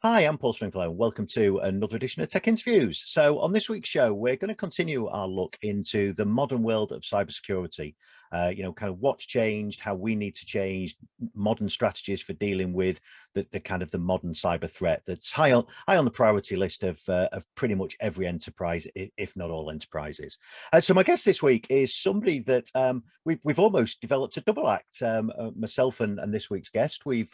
Hi, I'm Paul Stringfellow, and welcome to another edition of Tech Interviews. So on this week's show, we're going to continue our look into the modern world of cybersecurity. Kind of what's changed, how we need to change, modern strategies for dealing with the kind of the modern cyber threat that's high on the priority list of pretty much every enterprise, if not all enterprises. So my guest this week is somebody that we've almost developed a double act. Myself and this week's guest, we've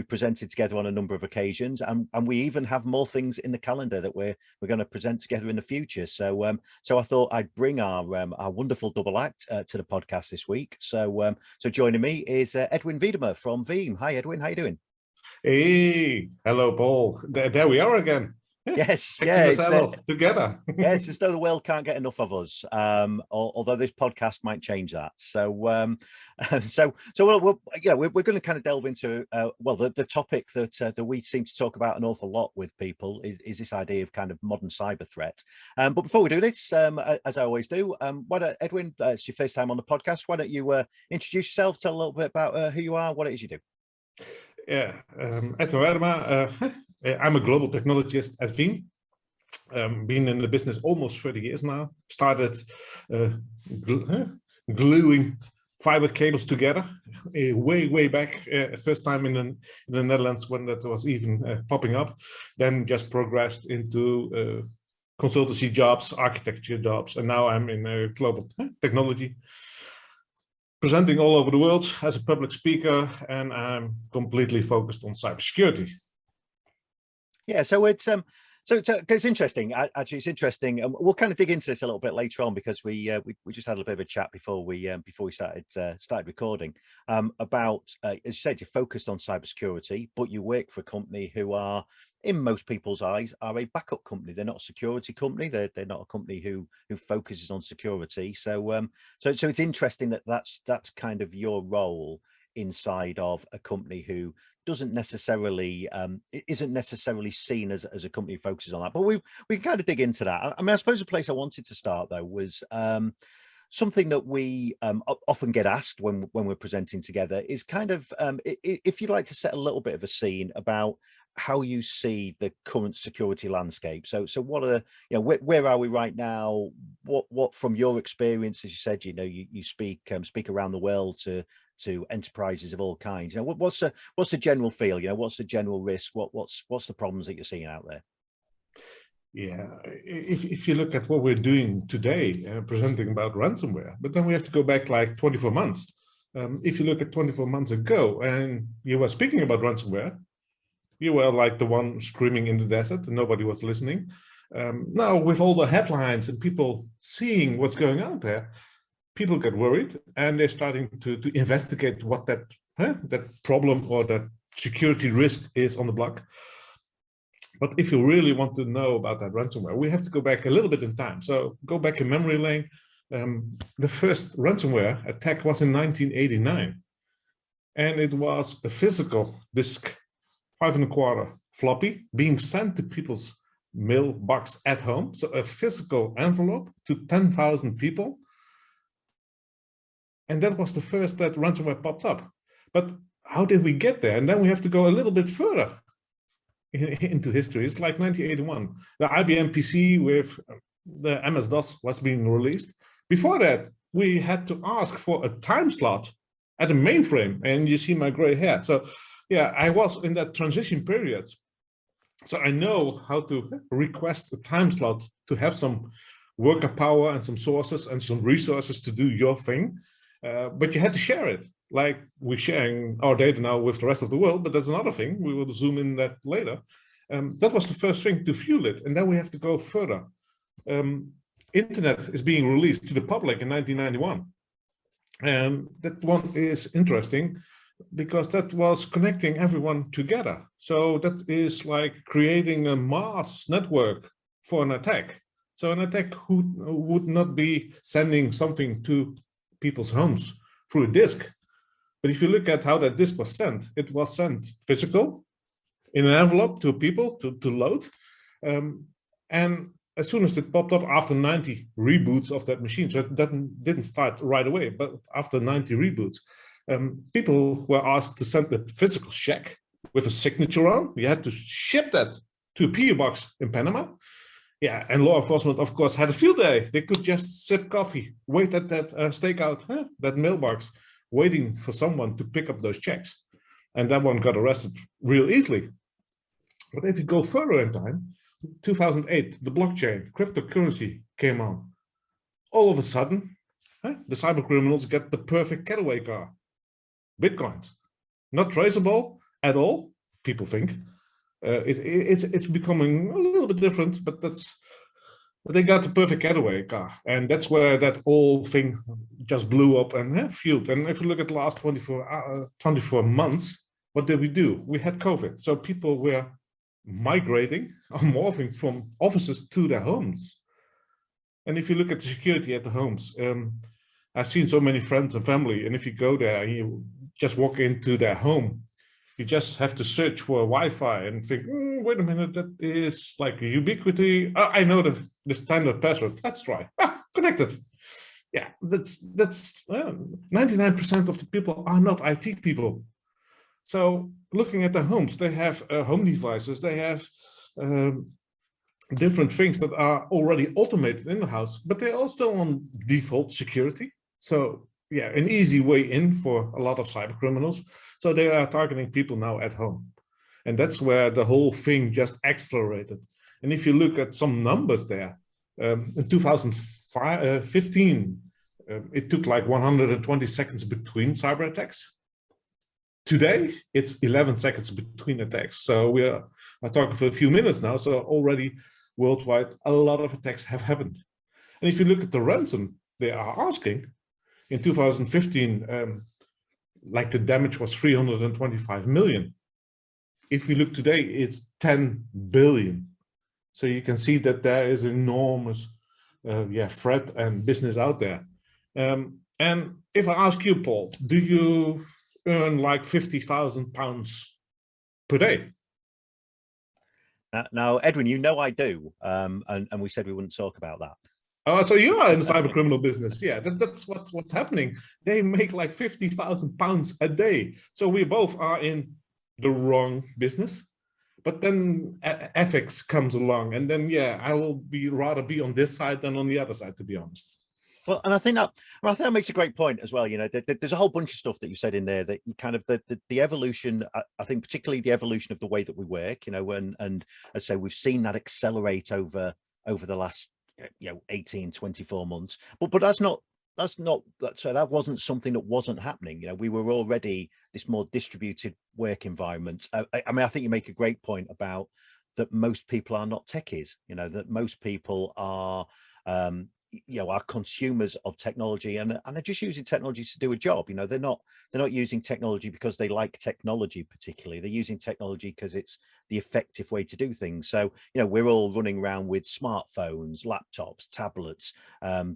presented together on a number of occasions, and we even have more things in the calendar that we're going to present together in the future. So I thought I'd bring our wonderful double act to the podcast this week. So joining me is Edwin Weijdema from Veeam. Hi, Edwin. How you doing? Hey, hello, Paul. There we are again. Yes, yeah, it's together. Yeah, it's as though the world can't get enough of us. Although this podcast might change that. So we're going to kind of delve into the topic that we seem to talk about an awful lot with people is this idea of kind of modern cyber threat. But before we do this, as I always do, why don't Edwin? It's your first time on the podcast. Why don't you introduce yourself? Tell a little bit about who you are, what it is you do. Yeah, Edwin Weijdema. I'm a global technologist at Veeam. Been in the business almost 30 years now. Started gluing fiber cables together way back. First time in the Netherlands when that was even popping up. Then just progressed into consultancy jobs, architecture jobs, and now I'm in global technology. Presenting all over the world as a public speaker, and I'm completely focused on cybersecurity. Yeah, so it's interesting. Actually, it's interesting. We'll kind of dig into this a little bit later on because we just had a bit of a chat before we started recording about as you said, you're focused on cybersecurity, but you work for a company who are, in most people's eyes, are a backup company. They're not a security company. They're not a company who focuses on security. So it's interesting that's kind of your role inside of a company who isn't necessarily seen as a company who focuses on that. But we can kind of dig into that. I mean, I suppose the place I wanted to start though was something that we often get asked when we're presenting together is kind of if you'd like to set a little bit of a scene about how you see the current security landscape. So what are where are we right now? What from your experience, as you said, you speak around the world to enterprises of all kinds. What's the general feel? What's the general risk? What's the problems that you're seeing out there? Yeah, if you look at what we're doing today, presenting about ransomware, but then we have to go back like 24 months. If you look at 24 months ago and you were speaking about ransomware, you were like the one screaming in the desert and nobody was listening. Now with all the headlines and people seeing what's going on there, people get worried and they're starting to investigate what that problem or that security risk is on the block. But if you really want to know about that ransomware, we have to go back a little bit in time. So go back in memory lane. The first ransomware attack was in 1989. And it was a physical disk, 5.25 floppy, being sent to people's mailbox at home. So a physical envelope to 10,000 people. And that was the first that ransomware popped up. But how did we get there? And then we have to go a little bit further into history. It's like 1981. The IBM PC with the MS-DOS was being released. Before that, we had to ask for a time slot at a mainframe. And you see my gray hair. So yeah, I was in that transition period. So I know how to request a time slot to have some worker power and some sources and some resources to do your thing. But you had to share it. Like we're sharing our data now with the rest of the world, but that's another thing. We will zoom in that later. That was the first thing to fuel it. And then we have to go further. Internet is being released to the public in 1991. And that one is interesting because that was connecting everyone together. So that is like creating a mass network for an attack. So an attack would not be sending something to people's homes through a disk. But if you look at how that disk was sent, it was sent physical in an envelope to people to load. And as soon as it popped up after 90 reboots of that machine, so it didn't start right away, but after 90 reboots, people were asked to send the physical check with a signature on. You had to ship that to a PO box in Panama. Yeah, and law enforcement, of course, had a field day. They could just sip coffee, wait at that stakeout, that mailbox, waiting for someone to pick up those checks. And that one got arrested real easily. But if you go further in time, 2008, the blockchain, cryptocurrency came on. All of a sudden, the cyber criminals get the perfect getaway car. Bitcoins. Not traceable at all, people think. It's becoming a little bit different, but they got the perfect getaway car, and that's where that whole thing just blew up and fueled. And if you look at the last 24 months, what did we do? We had COVID, so people were migrating or morphing from offices to their homes. And if you look at the security at the homes, I've seen so many friends and family, and if you go there and you just walk into their home, you just have to search for Wi-Fi and think, wait a minute, that is like Ubiquity. I know the standard password. Let's try. Connected. Yeah, that's 99% of the people are not IT people. So looking at the homes, they have home devices. They have different things that are already automated in the house, but they're all still on default security. So yeah, an easy way in for a lot of cyber criminals. So they are targeting people now at home. And that's where the whole thing just accelerated. And if you look at some numbers there, in 2015, it took like 120 seconds between cyber attacks. Today, it's 11 seconds between attacks. So we are talking for a few minutes now. So already worldwide, a lot of attacks have happened. And if you look at the ransom they are asking, in 2015, like the damage was 325 million. If we look today, it's 10 billion. So you can see that there is enormous threat and business out there. And if I ask you, Paul, do you earn like £50,000 per day? Now, Edwin, you know I do, and we said we wouldn't talk about that. Oh, so you are in the cyber criminal business. Yeah, that's what's happening. They make like £50,000 a day. So we both are in the wrong business. But then ethics comes along, and then I will rather be on this side than on the other side, to be honest. Well, and I think that makes a great point as well. You know, there's a whole bunch of stuff that you said in there that you kind of the evolution. I think particularly the evolution of the way that we work. You know, and I'd say we've seen that accelerate over the last 18, 24 months. But that wasn't something that wasn't happening. You know, we were already this more distributed work environment. I mean, I think you make a great point about that most people are not techies. You know, that most people are are consumers of technology and they're just using technology to do a job. You know, they're not using technology because they like technology particularly. They're using technology because it's the effective way to do things. So, you know, we're all running around with smartphones, laptops, tablets.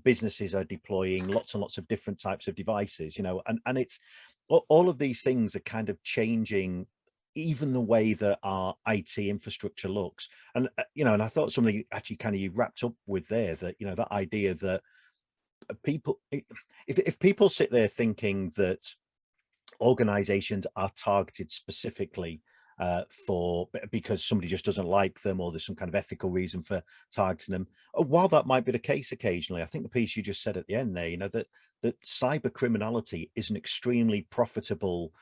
Businesses are deploying lots and lots of different types of devices, you know, and it's all of these things are kind of changing even the way that our IT infrastructure looks. And, and I thought something actually kind of you wrapped up with there, that, that idea that people, if people sit there thinking that organizations are targeted specifically because somebody just doesn't like them or there's some kind of ethical reason for targeting them, while that might be the case occasionally, I think the piece you just said at the end there, that cyber criminality is an extremely profitable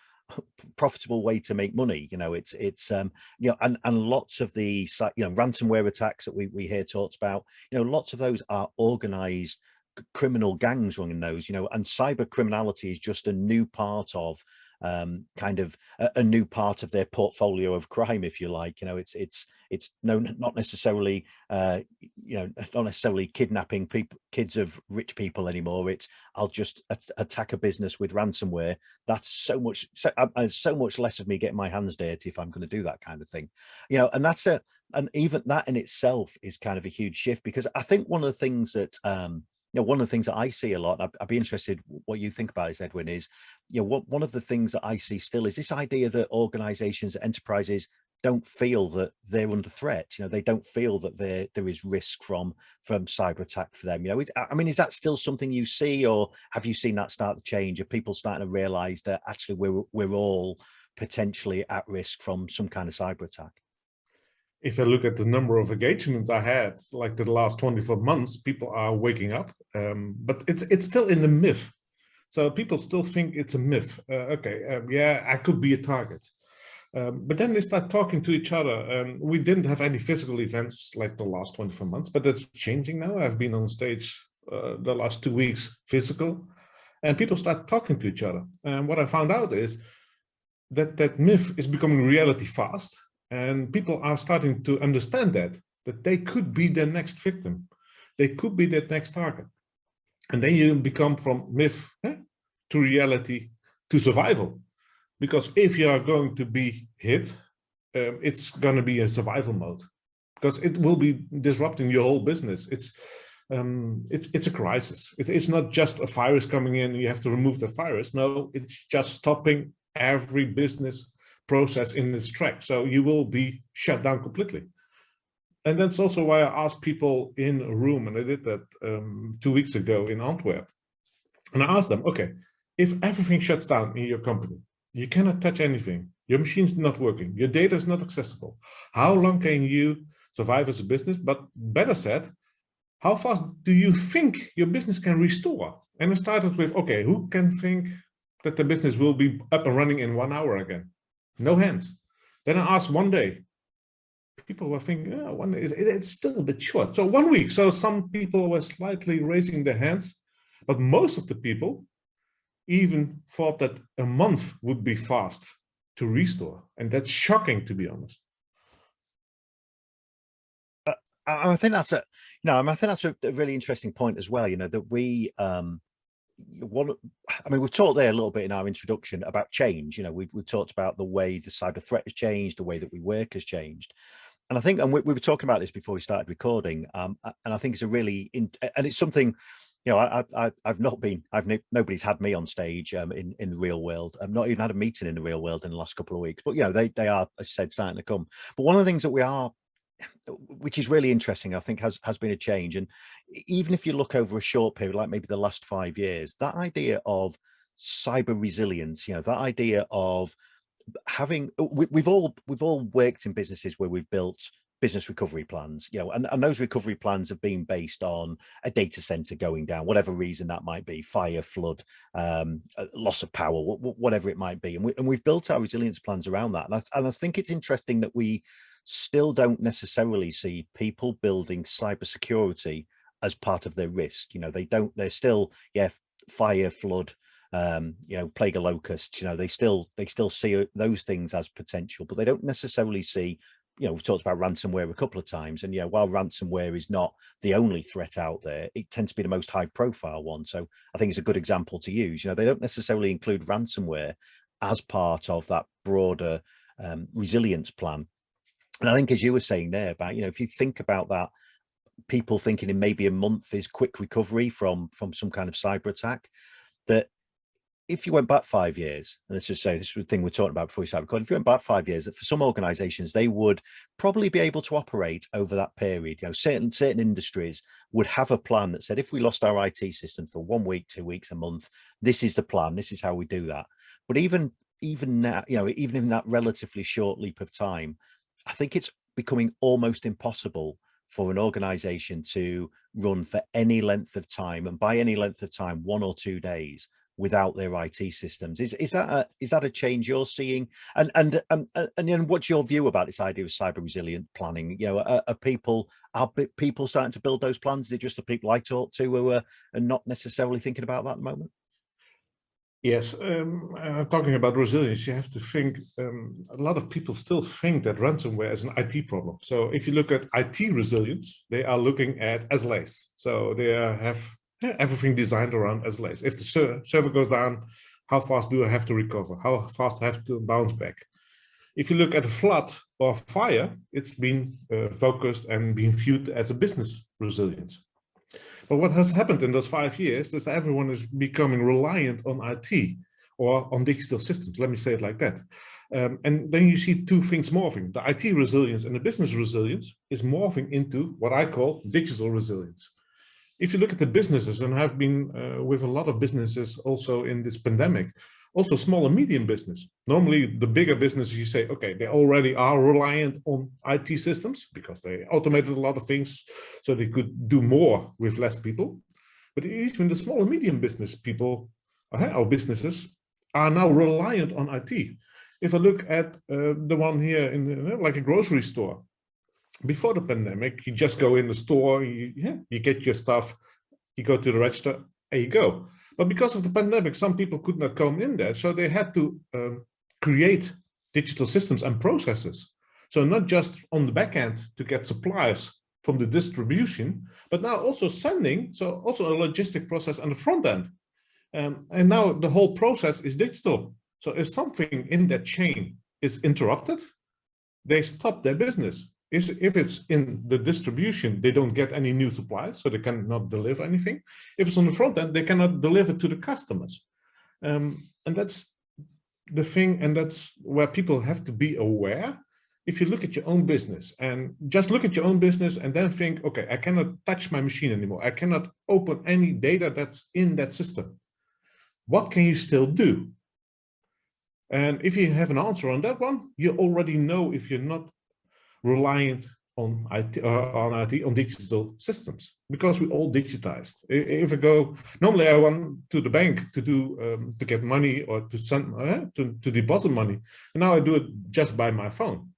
way to make money. And lots of the ransomware attacks that we hear talked about, lots of those are organized criminal gangs running those, and cyber criminality is just a new part of kind of a new part of their portfolio of crime, if you like. It's not necessarily not necessarily kidnapping kids of rich people anymore. It's I'll just attack a business with ransomware. That's so much less of me getting my hands dirty if I'm going to do that kind of thing, and and even that in itself is kind of a huge shift, because I think one of the things that one of the things that I see a lot, I'd be interested what you think about this, Edwin, is, one of the things that I see still is this idea that organizations, enterprises don't feel that they're under threat. They don't feel that there is risk from cyber attack for them. I mean, is that still something you see, or have you seen that start to change? Are people starting to realize that actually we're all potentially at risk from some kind of cyber attack? If I look at the number of engagements I had, like the last 24 months, people are waking up, but it's still in the myth. So people still think it's a myth. Yeah, I could be a target. But then they start talking to each other. We didn't have any physical events like the last 24 months, but that's changing now. I've been on stage the last 2 weeks physical, and people start talking to each other. And what I found out is that myth is becoming reality fast. And people are starting to understand that they could be the next victim. They could be that next target. And then you become from myth to reality to survival. Because if you are going to be hit, it's going to be a survival mode. Because it will be disrupting your whole business. It's a crisis. It's not just a virus coming in and you have to remove the virus. No, it's just stopping every business process in its track. So you will be shut down completely. And that's also why I asked people in a room, and I did that 2 weeks ago in Antwerp. And I asked them, okay, if everything shuts down in your company, you cannot touch anything, your machine's not working, your data is not accessible, how long can you survive as a business? But better said, how fast do you think your business can restore? And I started with, okay, who can think that the business will be up and running in 1 hour again? No hands. Then I asked 1 day. People were thinking, oh, 1 day, it's still a bit short. So 1 week. So some people were slightly raising their hands, but most of the people even thought that a month would be fast to restore. And that's shocking, to be honest. I think that's a really interesting point as well. You know, that we, we've talked there a little bit in our introduction about change. You know, we've talked about the way the cyber threat has changed, the way that we work has changed. And I think, and we were talking about this before we started recording, and I think it's a really, and it's something, you know, nobody's had me on stage in the real world. I've not even had a meeting in the real world in the last couple of weeks, but, you know, they are, as I said, starting to come. But one of the things that we are, which is really interesting, I think has been a change. And even if you look over a short period, like maybe the last 5 years, that idea of cyber resilience, you know, that idea of having, we've all worked in businesses where we've built business recovery plans, you know, and those recovery plans have been based on a data center going down, whatever reason that might be, fire, flood, loss of power, whatever it might be. And we've built our resilience plans around that. And I think it's interesting that we still don't necessarily see people building cybersecurity as part of their risk. You know, they're still, yeah, fire, flood, you know, plague of locusts, you know, they still see those things as potential, but they don't necessarily see, you know, we've talked about ransomware a couple of times, and, you know, while ransomware is not the only threat out there, it tends to be the most high profile one. So I think it's a good example to use. You know, they don't necessarily include ransomware as part of that broader resilience plan. And I think, as you were saying there about, you know, if you think about that, people thinking in maybe a month is quick recovery from some kind of cyber attack, that if you went back 5 years, and let's just say this is the thing we're talking about before we start recording, if you went back 5 years, that for some organizations, they would probably be able to operate over that period. You know, certain industries would have a plan that said, if we lost our IT system for 1 week, 2 weeks, a month, this is the plan, this is how we do that. But even now, you know, even in that relatively short leap of time, I think it's becoming almost impossible for an organization to run for any length of time, and by any length of time, 1 or 2 days, without their IT systems. Is that a change you're seeing? And then what's your view about this idea of cyber resilient planning? You know, are people starting to build those plans? Is it just the people I talk to who are not necessarily thinking about that at the moment? Yes, talking about resilience, you have to think, a lot of people still think that ransomware is an IT problem. So if you look at IT resilience, they are looking at SLAs. So they have everything designed around SLAs. If the server goes down, how fast do I have to recover? How fast I have to bounce back? If you look at a flood or fire, it's been focused and been viewed as a business resilience. But what has happened in those 5 years is that everyone is becoming reliant on IT or on digital systems. Let me say it like that. And then you see two things morphing. The IT resilience and the business resilience is morphing into what I call digital resilience. If you look at the businesses, and I've been with a lot of businesses also in this pandemic, Also small and medium business. Normally the bigger businesses, you say, okay, they already are reliant on IT systems because they automated a lot of things so they could do more with less people. But even the small and medium business people, our businesses, are now reliant on IT. If I look at the one here in like a grocery store, before the pandemic, you just go in the store, you get your stuff, you go to the register, and you go. But because of the pandemic, some people could not come in there, so they had to create digital systems and processes. So not just on the back end to get suppliers from the distribution, but now also sending, so also a logistic process on the front end. And now the whole process is digital. So if something in that chain is interrupted, they stop their business. If it's in the distribution, they don't get any new supplies, so they cannot deliver anything. If it's on the front end, they cannot deliver to the customers. And that's the thing, and that's where people have to be aware. If you look at your own business and just look at your own business and then think, okay, I cannot touch my machine anymore. I cannot open any data that's in that system. What can you still do? And if you have an answer on that one, you already know if you're not reliant on on digital systems, because we all digitized. If I go, normally I went to the bank to do to get money or to send to deposit money, and now I do it just by my phone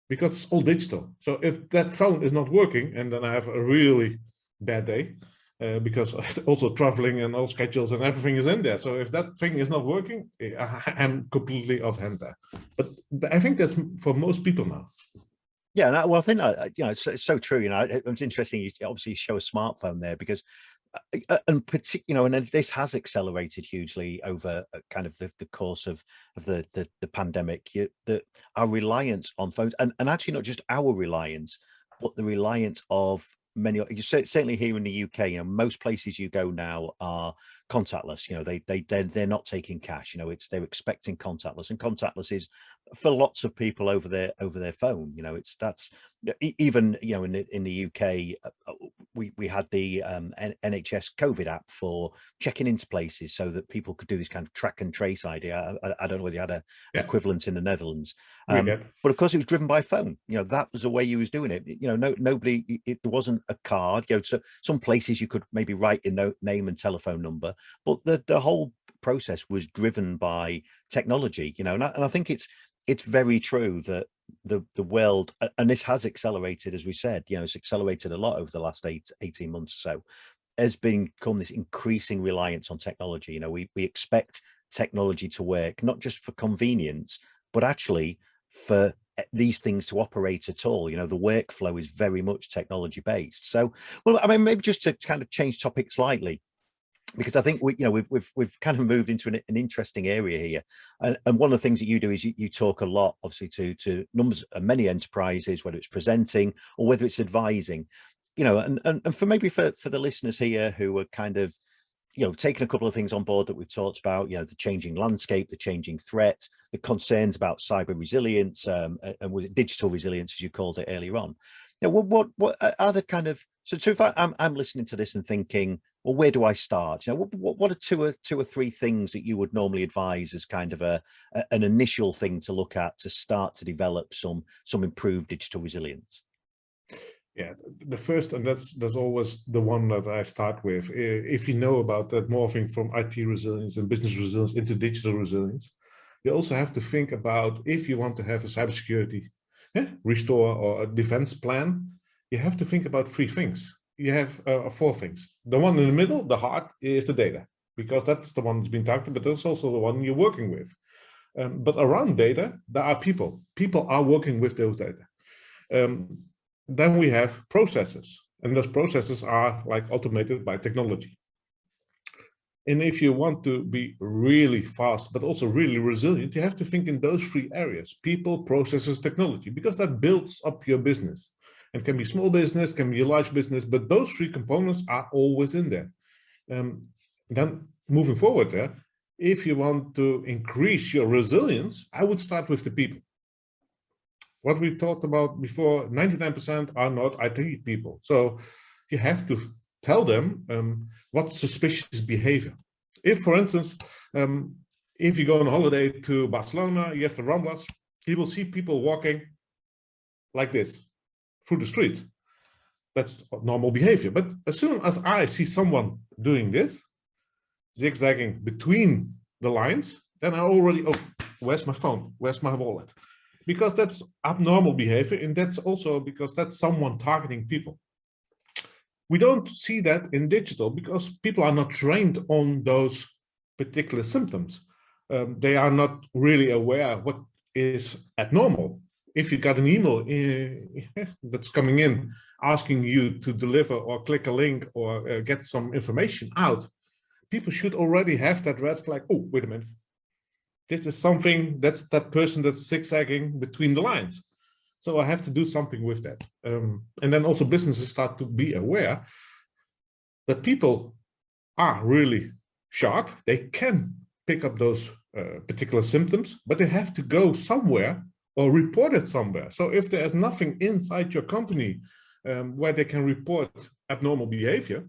because it's all digital. So if that phone is not working, and then I have a really bad day because also traveling and all schedules and everything is in there. So if that thing is not working, I'm completely off hand there. But I think that's for most people now. Yeah, well, I think it's so true. It's interesting. You obviously show a smartphone there because, and particularly, and this has accelerated hugely over kind of the course of the pandemic. That our reliance on phones, and actually not just our reliance, but the reliance of many. Certainly here in the UK, most places you go now are contactless. They're not taking cash. They're expecting contactless, and contactless is for lots of people over their phone. That's even in the UK we had the NHS COVID app for checking into places so that people could do this kind of track and trace idea. I don't know whether you had a equivalent in the Netherlands, but of course it was driven by phone. That was the way you was doing it. Nobody. There wasn't a card. So some places you could maybe write your name and telephone number, but the whole process was driven by technology. And I think it's very true that the world, and this has accelerated, as we said, it's accelerated a lot over the last 18 months or so, has become this increasing reliance on technology. We expect technology to work, not just for convenience, but actually for these things to operate at all. The workflow is very much technology based. So, well, I mean, maybe just to kind of change topic slightly, because I think we've kind of moved into an interesting area here, and one of the things that you do is you talk a lot, obviously, to numbers of many enterprises, whether it's presenting or whether it's advising, and for the listeners here who are kind of taking a couple of things on board that we've talked about, the changing landscape, the changing threat, the concerns about cyber resilience, and was it digital resilience, as you called it earlier on. What are the kind of, so if I'm listening to this and thinking, well, where do I start? What are two or three things that you would normally advise as kind of an initial thing to look at to start to develop some improved digital resilience? Yeah, the first, and that's always the one that I start with. If you know about that morphing from IT resilience and business resilience into digital resilience, you also have to think about, if you want to have a cybersecurity restore or a defense plan, you have to think about three things. You have four things. The one in the middle, the heart, is the data, because that's the one that's been talked about, but that's also the one you're working with. But around data, there are people. People are working with those data. Then we have processes, and those processes are like automated by technology. And if you want to be really fast, but also really resilient, you have to think in those three areas: people, processes, technology, because that builds up your business. It can be small business, can be a large business, but those three components are always in there. Then moving forward there, if you want to increase your resilience, I would start with the people. What we talked about before, 99% are not IT people. So you have to tell them what's suspicious behavior. If, for instance, if you go on holiday to Barcelona, you have the Ramblas, you will see people walking like this through the street. That's normal behavior. But as soon as I see someone doing this, zigzagging between the lines, then I already, oh, where's my phone? Where's my wallet? Because that's abnormal behavior. And that's also because that's someone targeting people. We don't see that in digital because people are not trained on those particular symptoms. They are not really aware what is abnormal. If you got an email that's coming in asking you to deliver or click a link or get some information out, people should already have that red flag. Oh, wait a minute. This is something, that's that person that's zigzagging between the lines. So I have to do something with that. And then also businesses start to be aware that people are really sharp. They can pick up those particular symptoms, but they have to go somewhere or report it somewhere. So if there's nothing inside your company where they can report abnormal behavior,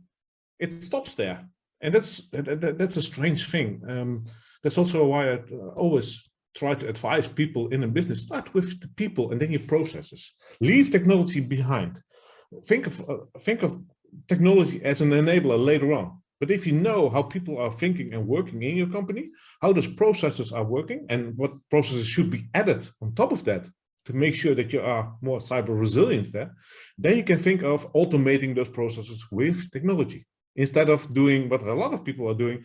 it stops there. And that's a strange thing. That's also why I always try to advise people in a business, start with the people and then your processes. Leave technology behind. Think of technology as an enabler later on. But if you know how people are thinking and working in your company, how those processes are working and what processes should be added on top of that to make sure that you are more cyber resilient there, then you can think of automating those processes with technology. Instead of doing what a lot of people are doing,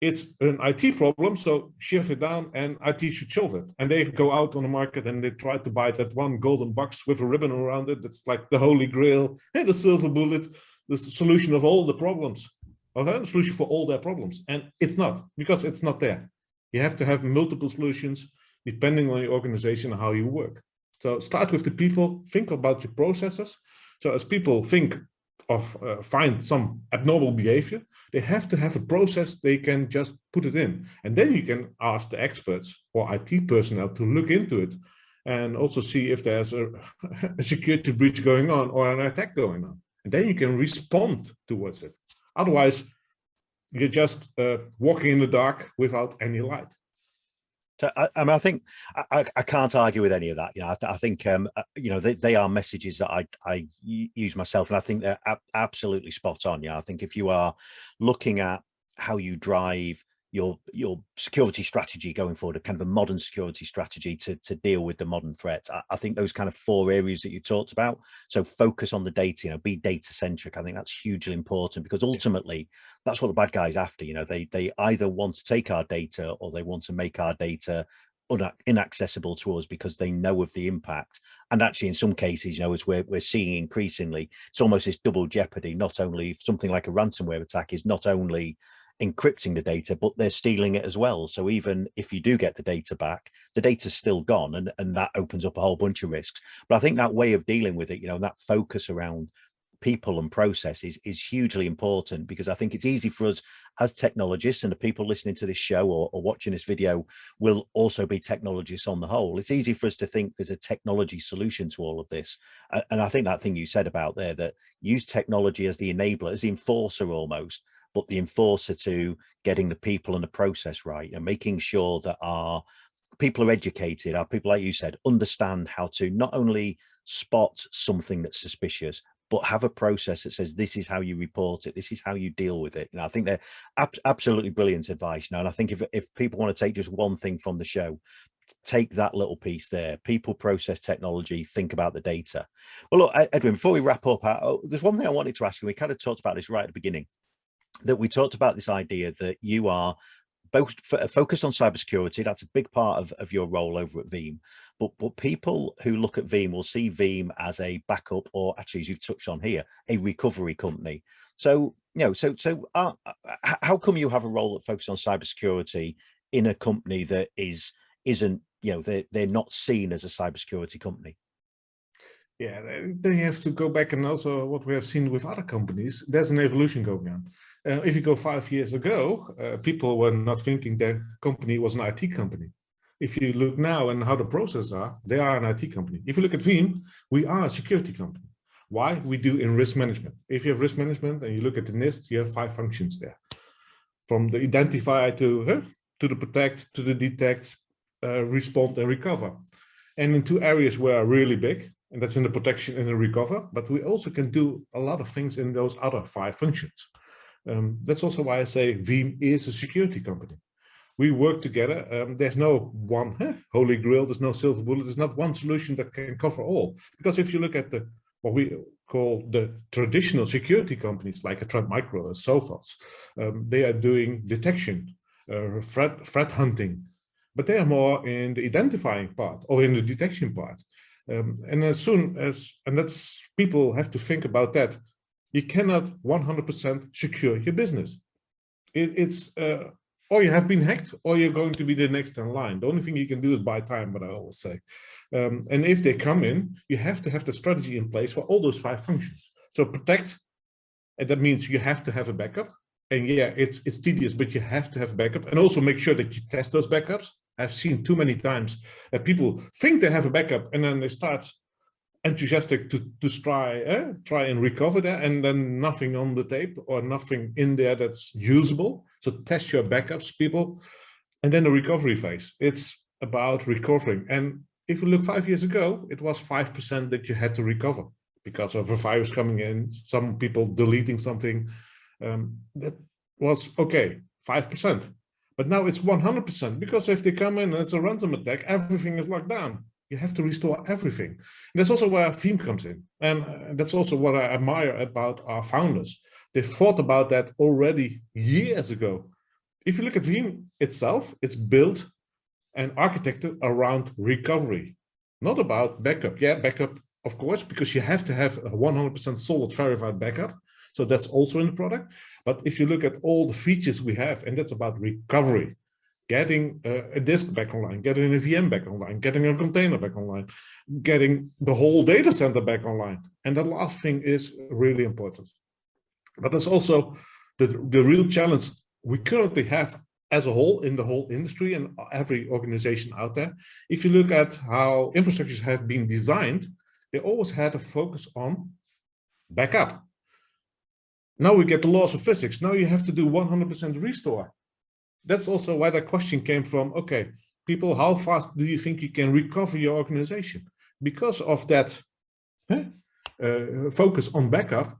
it's an IT problem, so shove it down and IT should solve it. And they go out on the market and they try to buy that one golden box with a ribbon around it. That's like the holy grail and the silver bullet, the solution of all the problems, or the solution for all their problems. And it's not, because it's not there. You have to have multiple solutions depending on your organization and how you work. So start with the people, think about your processes. So as people think of find some abnormal behavior, they have to have a process they can just put it in. And then you can ask the experts or IT personnel to look into it and also see if there's a security breach going on or an attack going on. And then you can respond towards it. Otherwise, you're just walking in the dark without any light. So I think I can't argue with any of that. You know, I think you know, they are messages that I use myself, and I think they're absolutely spot on. Yeah, I think if you are looking at how you drive your security strategy going forward, a kind of a modern security strategy to deal with the modern threats, I think those kind of 4 areas that you talked about. So focus on the data, you know, be data centric. I think that's hugely important because ultimately that's what the bad guys after. You know, they either want to take our data or they want to make our data inaccessible to us because they know of the impact. And actually in some cases, you know, as we're seeing increasingly, it's almost this double jeopardy. Not only something like a ransomware attack is not only encrypting the data, but they're stealing it as well. So even if you do get the data back, the data's still gone, and that opens up a whole bunch of risks. But I think that way of dealing with it, you know, that focus around people and processes is hugely important, because I think it's easy for us as technologists, and the people listening to this show or watching this video will also be technologists on the whole. It's easy for us to think there's a technology solution to all of this. And I think that thing you said about there, that use technology as the enabler, as the enforcer almost, but the enforcer to getting the people and the process right, and making sure that our people are educated, our people, like you said, understand how to not only spot something that's suspicious, but have a process that says, this is how you report it, this is how you deal with it. You know, I think they're absolutely brilliant advice. You know, and I think if people want to take just one thing from the show, take that little piece there: people, process, technology, think about the data. Well, look, Edwin, before we wrap up, there's one thing I wanted to ask you. We kind of talked about this right at the beginning, that we talked about this idea that you are both focused on cybersecurity. That's a big part of your role over at Veeam. But people who look at Veeam will see Veeam as a backup, or actually, as you've touched on here, a recovery company. So, you know, how come you have a role that focuses on cybersecurity in a company that isn't, you know, they're not seen as a cybersecurity company? Yeah, then you have to go back, and also what we have seen with other companies, there's an evolution going on. If you go 5 years ago, people were not thinking their company was an IT company. If you look now and how the processes are, they are an IT company. If you look at Veeam, we are a security company. Why? We do in risk management. If you have risk management and you look at the NIST, you have 5 functions there. From the identifier to to the protect, to the detect, respond and recover. And in 2 areas where really big, and that's in the protection and the recover, but we also can do a lot of things in those other 5 functions. That's also why I say Veeam is a security company. We work together. There's no one holy grail, there's no silver bullet, there's not one solution that can cover all. Because if you look at what we call the traditional security companies like a Trend Micro or Sophos, they are doing detection, threat hunting, but they are more in the identifying part or in the detection part. And as soon as, and that's, people have to think about that, you cannot 100% secure your business. It's or you have been hacked, or you're going to be the next in line. The only thing you can do is buy time, what I always say. And if they come in, you have to have the strategy in place for all those 5 functions. So protect, and that means you have to have a backup. And yeah, it's tedious, but you have to have a backup, and also make sure that you test those backups. I've seen too many times that people think they have a backup, and then they start enthusiastic to try and recover that, and then nothing on the tape or nothing in there that's usable. So test your backups, people. And then the recovery phase, it's about recovering. And if you look 5 years ago, it was 5% that you had to recover because of a virus coming in, some people deleting something. That was okay, 5%. But now it's 100%, because if they come in and it's a ransom attack, everything is locked down. You have to restore everything. And that's also where Veeam comes in. And that's also what I admire about our founders. They thought about that already years ago. If you look at Veeam itself, it's built and architected around recovery, not about backup. Yeah, backup, of course, because you have to have a 100% solid verified backup. So that's also in the product. But if you look at all the features we have, and that's about recovery, getting a disk back online, getting a VM back online, getting a container back online, getting the whole data center back online. And the last thing is really important. But there's also the real challenge we currently have as a whole in the whole industry and every organization out there. If you look at how infrastructures have been designed, they always had a focus on backup. Now we get the laws of physics. Now you have to do 100% restore. That's also why that question came from, okay, people, how fast do you think you can recover your organization? Because of that focus on backup,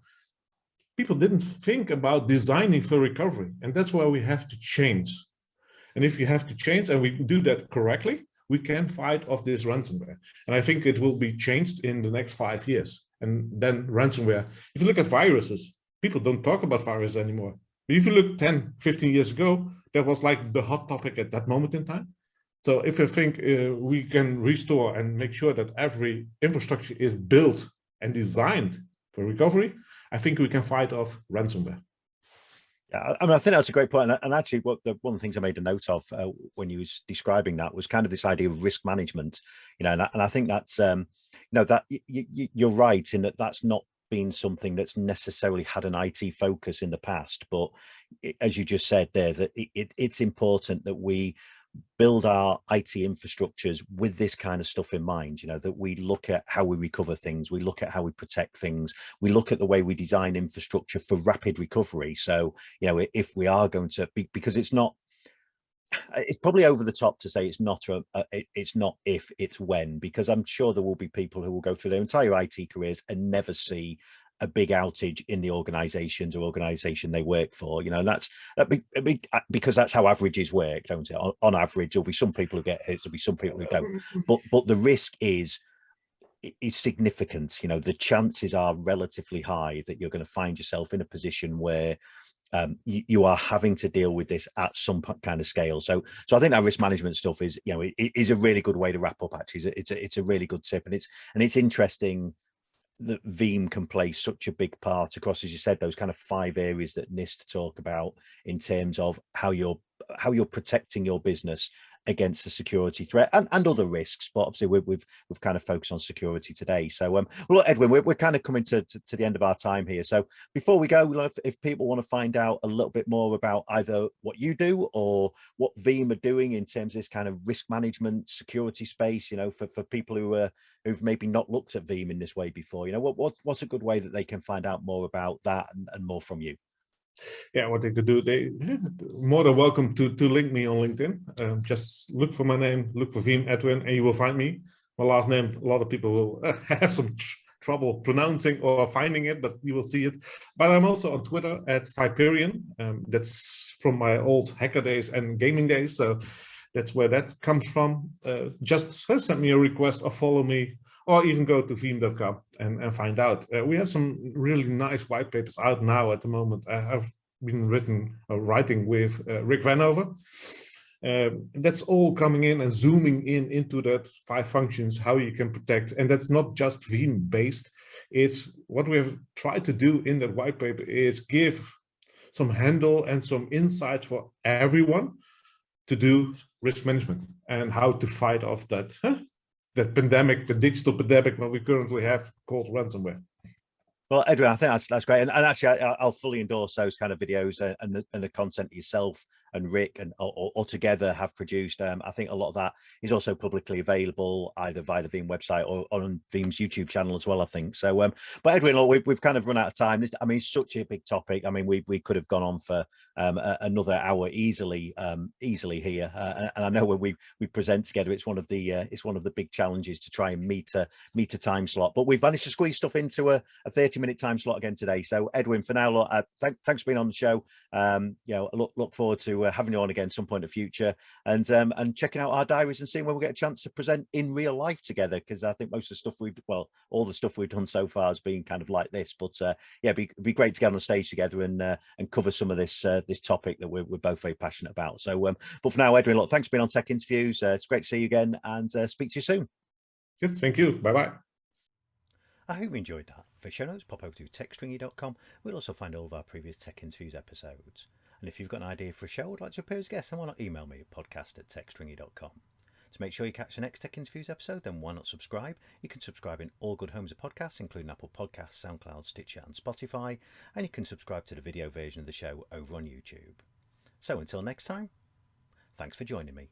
people didn't think about designing for recovery. And that's why we have to change. And if you have to change and we do that correctly, we can fight off this ransomware. And I think it will be changed in the next 5 years. And then ransomware, if you look at viruses, people don't talk about viruses anymore. But if you look 10, 15 years ago, that was like the hot topic at that moment in time. So if you think we can restore and make sure that every infrastructure is built and designed for recovery, I think we can fight off ransomware. Yeah, I mean, I think that's a great point. And actually, one of the things I made a note of when you was describing that was kind of this idea of risk management. You know, and I think that's that you're right in that that's not been something that's necessarily had an IT focus in the past, but as you just said there, that it's important that we build our IT infrastructures with this kind of stuff in mind, you know, that we look at how we recover things, we look at how we protect things, we look at the way we design infrastructure for rapid recovery. So, you know, if we are going to be, because it's probably over the top to say it's not if, it's when, because I'm sure there will be people who will go through their entire IT careers and never see a big outage in the organizations or organization they work for, you know, and that's because that's how averages work, don't it? On average, there'll be some people who get hit, there'll be some people who don't, but the risk is significant. You know, the chances are relatively high that you're going to find yourself in a position where you are having to deal with this at some kind of scale. So I think that risk management stuff is, you know, it is a really good way to wrap up. Actually, it's a really good tip, and it's interesting that Veeam can play such a big part across, as you said, those kind of 5 areas that NIST talk about in terms of how you're protecting your business against the security threat and other risks. But obviously we've kind of focused on security today. So well, Edwin, we're kind of coming to the end of our time here. So before we go, if people want to find out a little bit more about either what you do or what Veeam are doing in terms of this kind of risk management security space, you know, for people who've maybe not looked at Veeam in this way before, you know, what's a good way that they can find out more about that and more from you? Yeah, what they could do, they more than welcome to link me on LinkedIn. Just look for my name, look for Veeam Edwin, and you will find me. My last name, a lot of people will have some trouble pronouncing or finding it, but you will see it. But I'm also on Twitter at Viperian. That's from my old hacker days and gaming days, so that's where that comes from. Just send me a request or follow me, or even go to veeam.com and find out. We have some really nice white papers out now at the moment. I've been writing with Rick Vanover. That's all coming in and zooming in into that 5 functions, how you can protect. And that's not just Veeam based. It's what we have tried to do in that white paper is give some handle and some insights for everyone to do risk management and how to fight off that that pandemic, the digital pandemic that we currently have called ransomware. Well, Edwin, I think that's great, and actually, I'll fully endorse those kind of videos and the content yourself and Rick and or together have produced. I think a lot of that is also publicly available either via the Veeam website or on Veeam's YouTube channel as well, I think. So, but Edwin, look, we've kind of run out of time. I mean, it's such a big topic. I mean, we could have gone on for another hour easily here, and I know when we present together, it's one of the big challenges to try and meet a time slot. But we've managed to squeeze stuff into a 30-minute time slot again today. So Edwin, for now, look, thanks for being on the show. You know, look forward to having you on again some point in the future, and checking out our diaries and seeing when we'll get a chance to present in real life together, because I think most of the stuff all the stuff we've done so far has been kind of like this. But yeah, it'd be great to get on the stage together and cover some of this topic that we're both very passionate about. So but for now, Edwin, look, thanks for being on Tech Interviews. It's great to see you again, and speak to you soon. Yes, thank you. Bye-bye. I hope you enjoyed that. For show notes, pop over to techstringy.com. We'll also find all of our previous Tech Interviews episodes. And if you've got an idea for a show or would like to appear as a guest, then why not email me at podcast@techstringy.com. To make sure you catch the next Tech Interviews episode, then why not subscribe? You can subscribe in all good homes of podcasts, including Apple Podcasts, SoundCloud, Stitcher and Spotify. And you can subscribe to the video version of the show over on YouTube. So until next time, thanks for joining me.